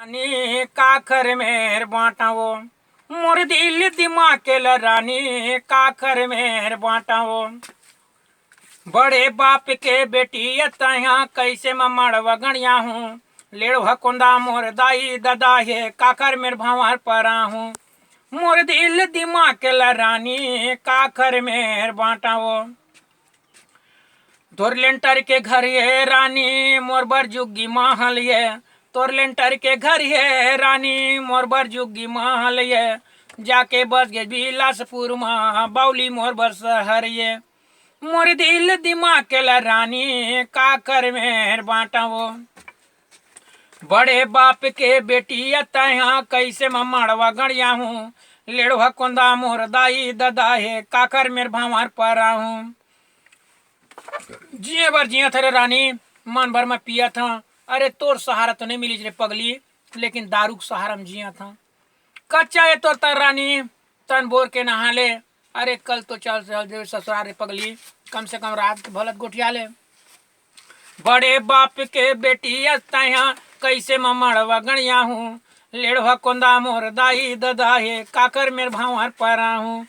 रानी काखर मेहर बांटावो, मोर दिल दिमाग के रानी काखर मेहर बांटावो। बड़े बाप के बेटी तया कैसे मड़वा गणिया हूँ, लेड़ो हकुंदा मोर दाई ददा है काखर मेर भावर परा हूँ। मोर दिल दिमाग के रानी काखर मेहर बांटावो। तोर लेंटर के घर ये रानी मोर बर जुग्गी महल ये, तोर लेंटर के घर ये रानी मोर बर जुग्गी महल ये। जाके बस गे बिलासपुर माँ बाउली मोर बर शहर ये। मोर दिल दिमाग के रानी काकर मेहर बांटावो। बड़े बाप के बेटी तया कैसे मड़वा गणिया हूँ, लेड़वा कुंदा मोर दाई ददा है काकर मेर भावर परा हूँ। जिये बर जिया थे रानी मन भर में पिया था। अरे तोर सहारा तो नहीं मिली रे पगली, लेकिन दारू के सहारा में जिया था। कच्चा है तोर तर रानी तन बोर के नहा ले। अरे कल तो चल चल ससुराल रे पगली, कम से कम रात भलत गोठिया ले। बड़े बाप के बेटी तया कैसे मड़वा गणिया हूँ, लेड़वा कुंदा मोर दाई ददा है काकर मेर भावर परा हूँ।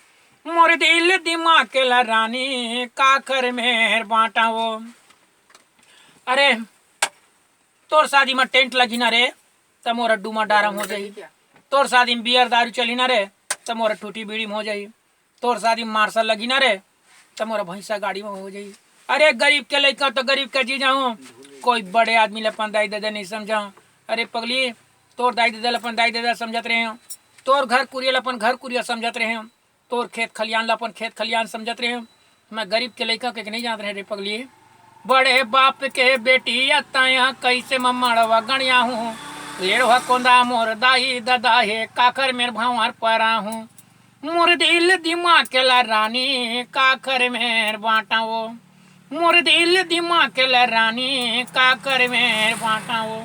मोर दिल दिमाग के रानी काकर मेहर बांटावो। अरे तोर शादी में टेंट लगी ना रे त मोर अड्डू में डारम हो जाई। तोर शादी में बियर दारू चली ना रे त मोर टूटी बीड़ी में हो जाई। तोर शादी में मार्शल लगी ना रे त मोर भैंसा गाड़ी में हो जाई। अरे गरीब के लइका तो गरीब के जी जाऊँ, कोई बड़े आदमी ले अपन दाई दादा नहीं समझा। अरे पगली तोर दाई दादा अपन दाई दादा समझत रहे हैं, तोर घर कुरियल अपन घर कुरिया समझत रहे हैं, तोर खेत खलियान अपन खेत खलियान समझत रहे हैं। मैं गरीब के लइका के नहीं जानत रहे रे पगली। बड़े बाप के बेटी तया कैसे मड़वा गणिया हूँ, लेड़वा कुंदा मोर दाई ददा है काकर मेर भावर परा हूँ। मोर दिल दिमाग के रानी काकर मेर बांटावो। मोर दिल दिमाग के रानी काकर मेर बांटावो।